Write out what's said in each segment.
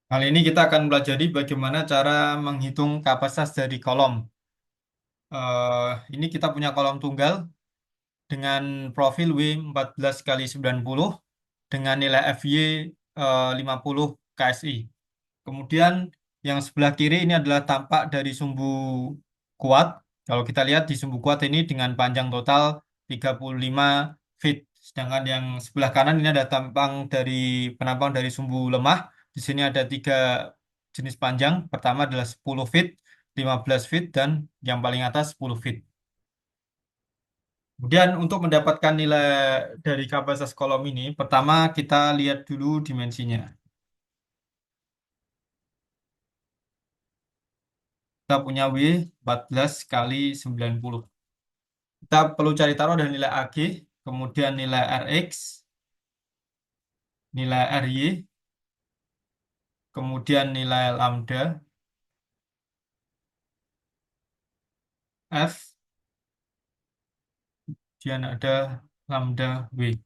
Kali ini kita akan pelajari bagaimana cara menghitung kapasitas dari kolom. Ini kita punya kolom tunggal dengan profil W 14 kali 90 dengan nilai FY 50 KSI. Kemudian yang sebelah kiri ini adalah tampak dari sumbu kuat. Kalau kita lihat di sumbu kuat ini dengan panjang total 35 feet. Sedangkan yang sebelah kanan ini ada penampang dari sumbu lemah. Di sini ada tiga jenis panjang. Pertama adalah 10 feet, 15 feet, dan yang paling atas 10 feet. Kemudian untuk mendapatkan nilai dari kapasitas kolom ini, pertama kita lihat dulu dimensinya. Kita punya W 14 kali 90. Kita perlu cari taruh dari nilai AG, kemudian nilai RX, nilai RY, kemudian nilai lambda, F, kemudian ada lambda W.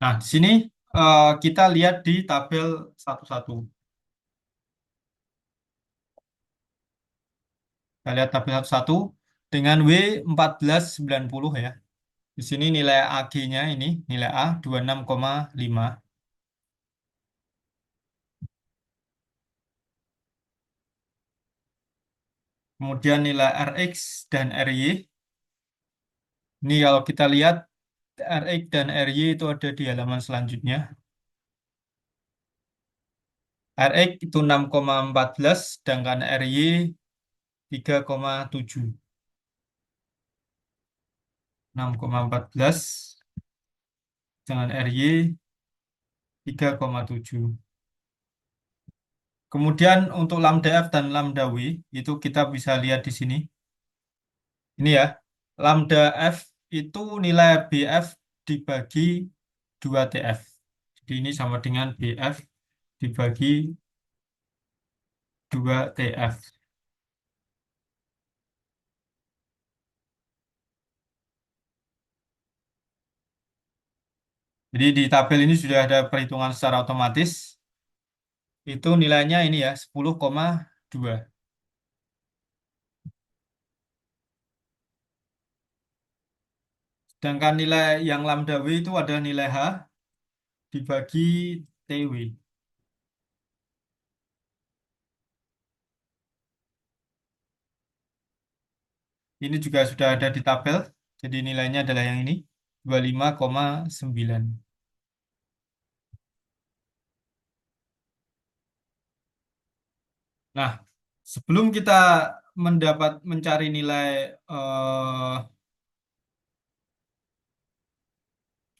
Nah, di sini kita lihat di tabel satu-satu. Kita lihat tabel satu-satu dengan W 1490 ya. Di sini nilai AG-nya ini, nilai A 26,5. Kemudian nilai RX dan RY. Ini kalau kita lihat RX dan RY itu ada di halaman selanjutnya. RX itu 6,14, sedangkan RY 3,7. 6,14 dengan RY 3,7. Kemudian untuk lambda F dan lambda W itu kita bisa lihat di sini. Ini ya, lambda F itu nilai BF dibagi 2TF. Jadi ini sama dengan BF dibagi 2TF. Jadi di tabel ini sudah ada perhitungan secara otomatis. Itu nilainya ini ya 10,2. Sedangkan nilai yang lambda W itu ada nilai H dibagi TW. Ini juga sudah ada di tabel. Jadi nilainya adalah yang ini 25,9. Nah, sebelum kita mencari nilai eh,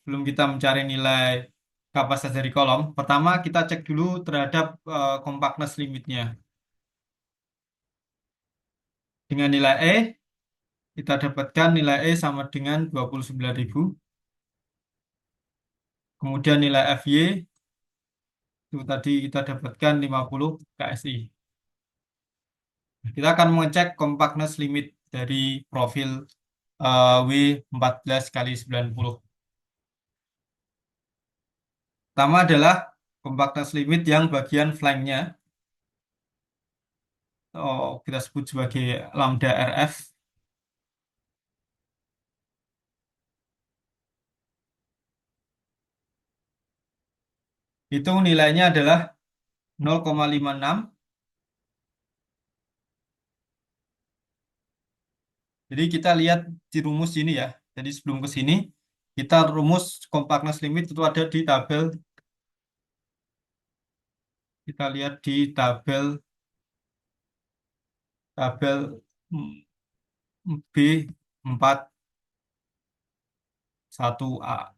sebelum kita mencari nilai kapasitas dari kolom, pertama kita cek dulu terhadap compactness limitnya. Dengan nilai E, kita dapatkan nilai E sama dengan 29.000. Kemudian nilai FY itu tadi kita dapatkan 50 KSI. Kita akan mengecek compactness limit dari profil W 14 kali 90. Pertama adalah compactness limit yang bagian flanknya, kita sebut sebagai lambda RF. Itu nilainya adalah 0,56. Jadi kita lihat di rumus ini ya. Jadi sebelum ke sini, kita rumus compactness limit itu ada di tabel. Kita lihat di tabel B41A.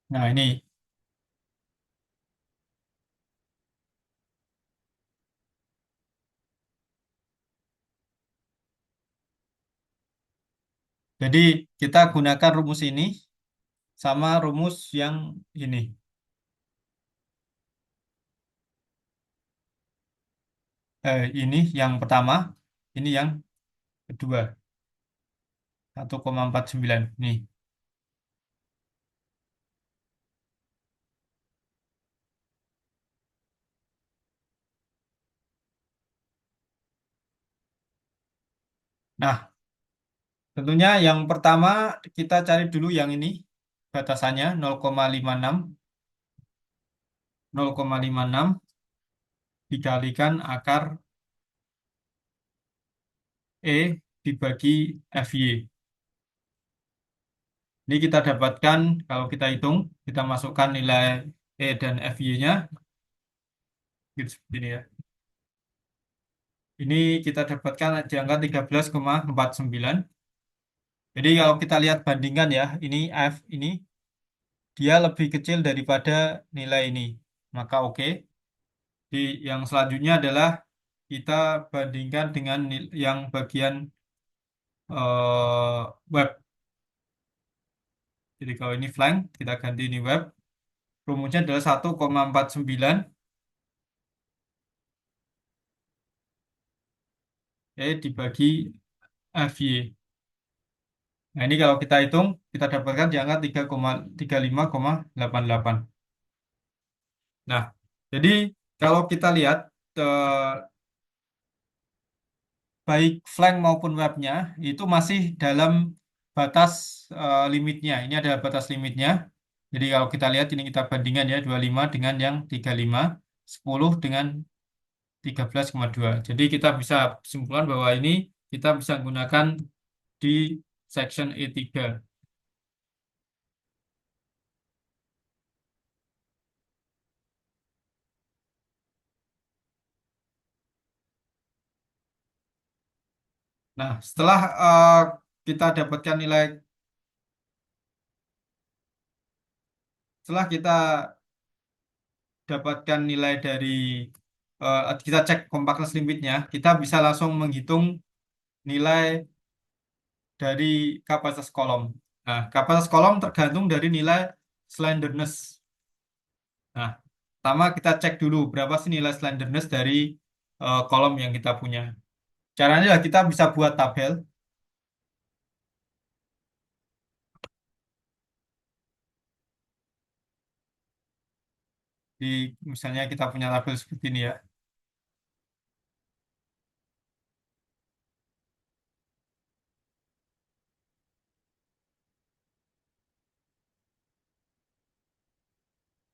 Nah, ini. Jadi kita gunakan rumus ini sama rumus yang ini. Ini yang pertama, ini yang kedua, 1,49. Nih. Nah, tentunya yang pertama kita cari dulu yang ini. Batasannya 0,56. 0,56 dikalikan akar E dibagi FY. Ini kita dapatkan, kalau kita hitung, kita masukkan nilai E dan FY-nya, gitu seperti ini ya. Ini kita dapatkan di angka 13,49. Jadi kalau kita lihat bandingkan ya, ini F ini, dia lebih kecil daripada nilai ini. Maka oke. Di yang selanjutnya adalah kita bandingkan dengan yang bagian web. Jadi kalau ini flank, kita ganti ini web. Rumusnya adalah 1,49 dibagi FY. Nah, ini kalau kita hitung, kita dapatkan di angka 3,35,88. Nah, jadi kalau kita lihat eh, baik flank maupun webnya itu masih dalam batas limitnya. Ini adalah batas limitnya. Jadi kalau kita lihat ini kita bandingkan ya 25 dengan yang 35, 10 dengan 13,2. Jadi kita bisa simpulkan bahwa ini kita bisa gunakan di section E3. Nah, kita dapatkan nilai, setelah kita dapatkan nilai dari kita cek compactness limitnya, kita bisa langsung menghitung nilai dari kapasitas kolom. Nah, kapasitas kolom tergantung dari nilai slenderness. Nah, pertama kita cek dulu berapa sih nilai slenderness dari kolom yang kita punya. Caranya adalah kita bisa buat tabel di, misalnya kita punya tabel seperti ini ya.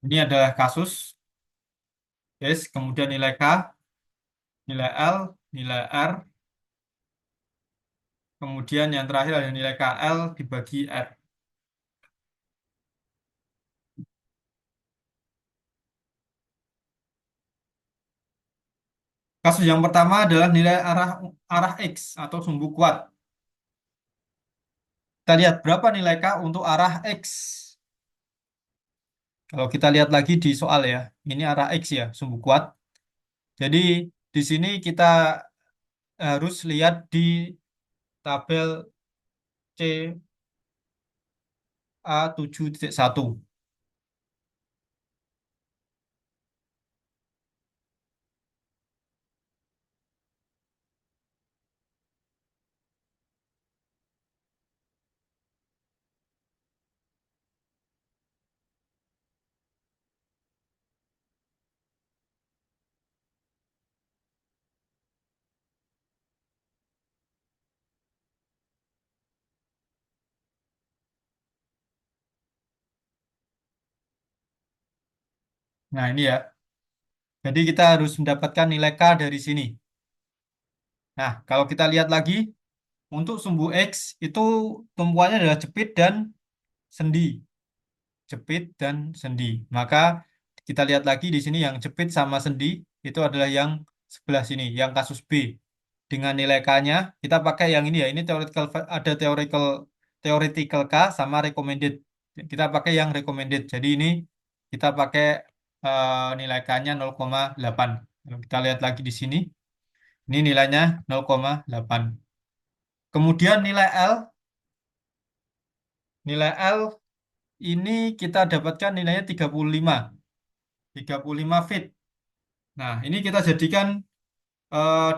Ini adalah kasus, yes, kemudian nilai K, nilai L, nilai R, kemudian yang terakhir adalah nilai KL dibagi R. Kasus yang pertama adalah nilai arah arah X atau sumbu kuat. Kita lihat berapa nilai K untuk arah X. Kalau kita lihat lagi di soal ya, ini arah X ya, sumbu kuat. Jadi di sini kita harus lihat di tabel CA7.1. Nah ini ya, jadi kita harus mendapatkan nilai K dari sini. Nah kalau kita lihat lagi, untuk sumbu X itu tumpuannya adalah jepit dan sendi. Jepit dan sendi. Maka kita lihat lagi di sini yang jepit sama sendi itu adalah yang sebelah sini, yang kasus B. Dengan nilai K-nya kita pakai yang ini ya. Ini theoretical, ada theoretical K sama recommended. Kita pakai yang recommended. Jadi ini kita pakai nilai K-nya 0,8. Kalau kita lihat lagi di sini, ini nilainya 0,8. Kemudian nilai L ini kita dapatkan nilainya 35 feet. Nah, ini kita jadikan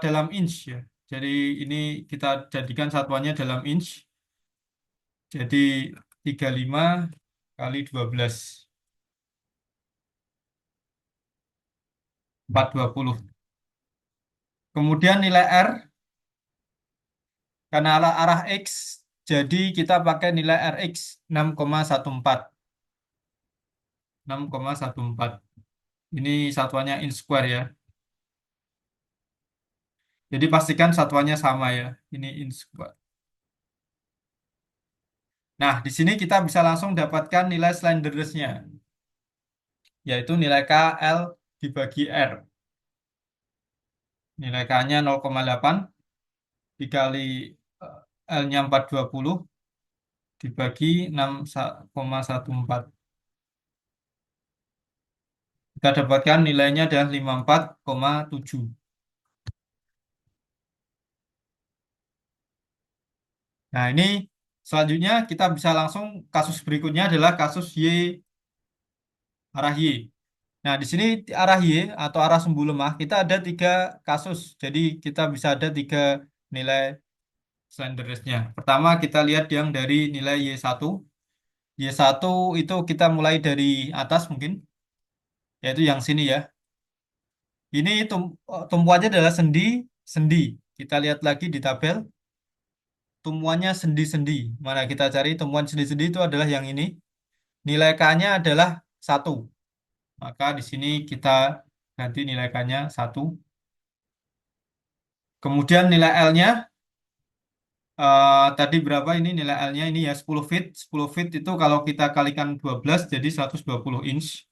dalam inch ya. Jadi ini kita jadikan satuannya dalam inch. Jadi 35 kali 12, 420. Kemudian nilai R, karena arah X, jadi kita pakai nilai RX 6,14. 6,14. Ini satuannya in square ya. Jadi pastikan satuannya sama ya. Ini in square. Nah, di sini kita bisa langsung dapatkan nilai slenderness-nya, yaitu nilai KL dibagi R. Nilai K-nya 0,8 dikali L-nya 420 dibagi 6,14. Kita dapatkan nilainya adalah 54,7. Nah, ini selanjutnya kita bisa langsung kasus berikutnya adalah kasus Y arah Y. Nah, di sini arah Y atau arah sumbu lemah kita ada tiga kasus. Jadi kita bisa ada tiga nilai slenderness-nya. Pertama kita lihat yang dari nilai Y1. Y1 itu kita mulai dari atas mungkin, yaitu yang sini ya. Ini tumpuannya adalah sendi. Kita lihat lagi di tabel, tumpuannya sendi-sendi. Mana kita cari tumpuan sendi-sendi itu adalah yang ini. Nilai K-nya adalah 1. Maka di sini kita ganti nilai K-nya 1. Kemudian nilai L-nya tadi berapa ini nilai L-nya ini ya 10 feet. 10 feet itu kalau kita kalikan 12 jadi 120 inch.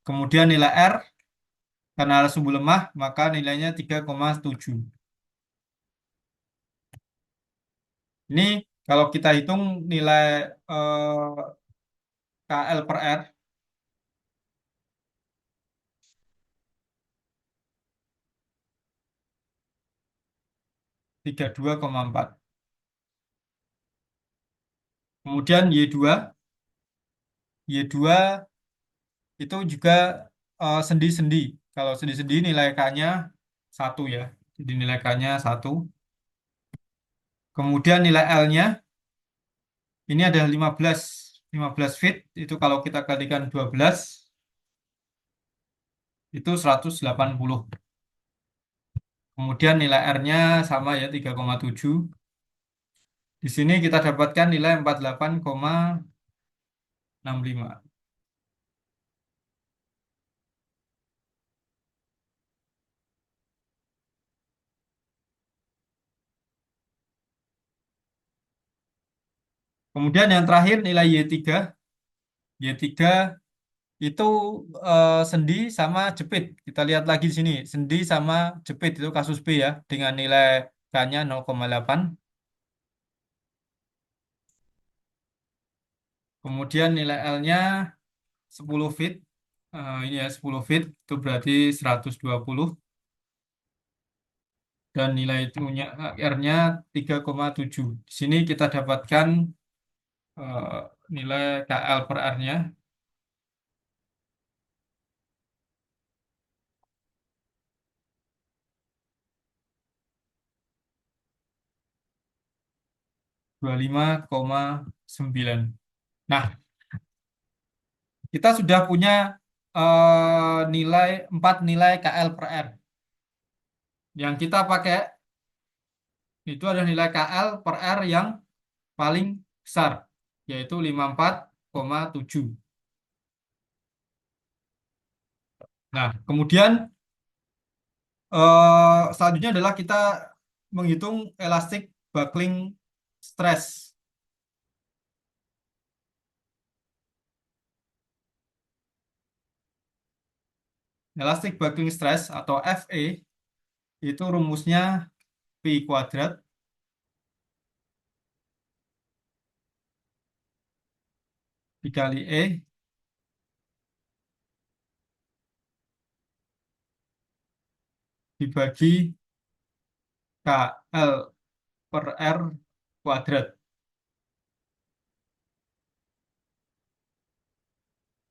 Kemudian nilai R karena ada sumbu lemah maka nilainya 3,7. Ini kalau kita hitung nilai KL per R 32,4. Kemudian Y2 itu juga sendi-sendi. Kalau sendi-sendi nilai K-nya 1 ya. Jadi nilai K-nya 1. Kemudian nilai L-nya ini ada 15 feet. Itu kalau kita kalikan 12 itu 180. Kemudian nilai R-nya sama ya 3,7. Di sini kita dapatkan nilai 48,65. Kemudian yang terakhir nilai Y3. Y3 itu sendi sama jepit. Kita lihat lagi di sini. Sendi sama jepit itu kasus B ya. Dengan nilai K-nya 0,8. Kemudian nilai L-nya 10 feet. Ini ya 10 feet. Itu berarti 120. Dan nilai itunya R-nya 3,7. Di sini kita dapatkan eh, nilai KL per R-nya 25,9. Nah, kita sudah punya nilai 4 nilai KL per R. Yang kita pakai itu adalah nilai KL per R yang paling besar, yaitu 54,7. Nah, kemudian selanjutnya adalah kita menghitung elastic buckling stress. Elastic buckling stress atau FE itu rumusnya P kuadrat dikali E dibagi KL per R kuadrat.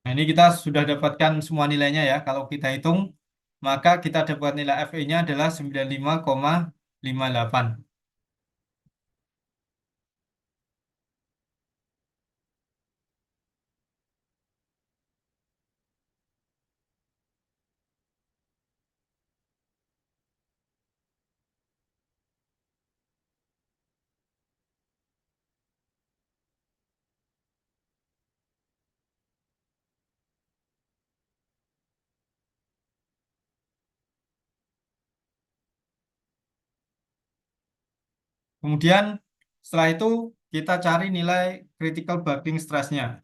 Nah, ini kita sudah dapatkan semua nilainya ya. Kalau kita hitung, maka kita dapat nilai FE-nya adalah 95,58. Kemudian setelah itu kita cari nilai critical buckling stress-nya.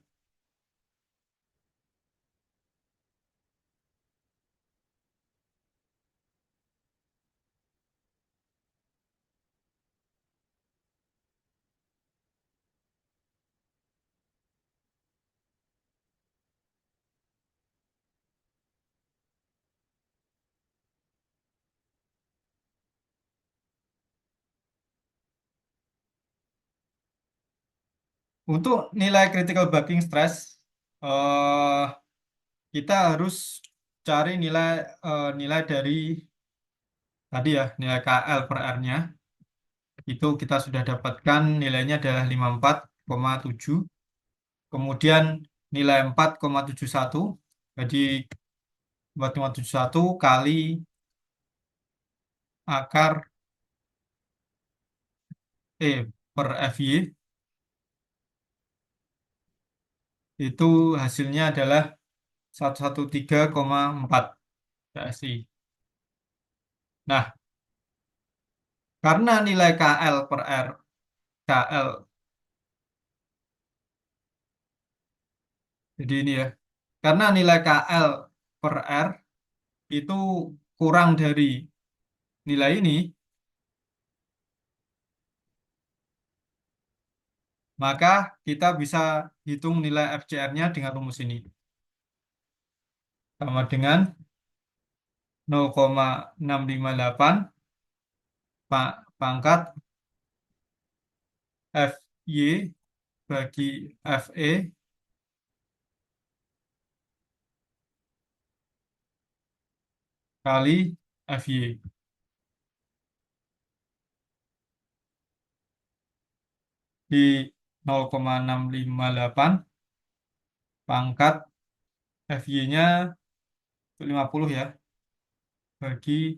Untuk nilai critical buckling stress, eh, kita harus cari nilai dari tadi ya, nilai KL per R-nya. Itu kita sudah dapatkan nilainya adalah 54,7. Kemudian nilai 4,71. Jadi 4,71 kali akar E per FY itu hasilnya adalah 113,4 PSI. Nah, karena nilai KL per R, KL, jadi ini ya, karena nilai KL per R itu kurang dari nilai ini, maka kita bisa hitung nilai FCR-nya dengan rumus ini. Sama dengan 0,658 pangkat FY bagi FE kali FY. Di 0,658 pangkat FY-nya 50 ya, bagi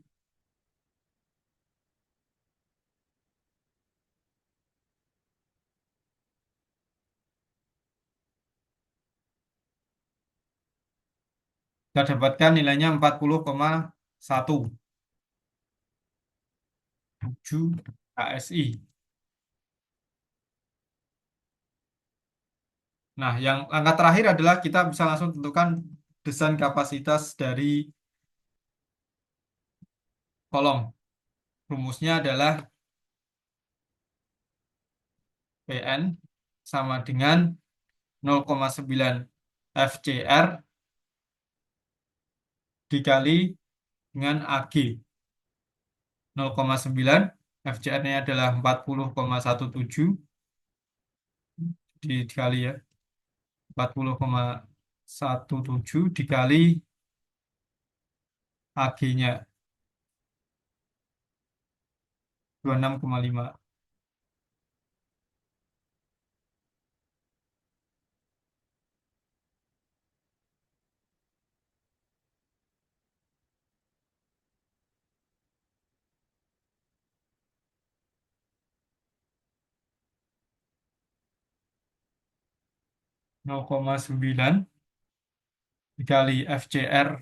kita dapatkan nilainya 40,1 7 KSI. Nah, yang langkah terakhir adalah kita bisa langsung tentukan desain kapasitas dari kolom. Rumusnya adalah PN sama dengan 0,9 FCR dikali dengan AG. 0,9 FCR-nya adalah 40,17 dikali ya 40,17 dikali AG-nya 26,5. 0,9 dikali FCR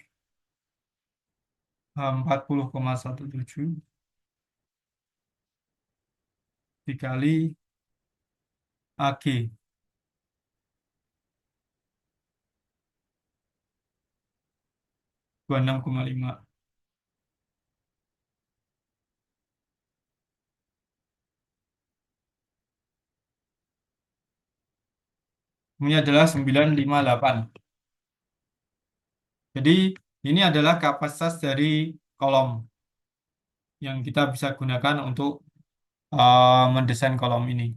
40,17 dikali AG 26,5. Ini adalah 958. Jadi ini adalah kapasitas dari kolom yang kita bisa gunakan untuk mendesain kolom ini.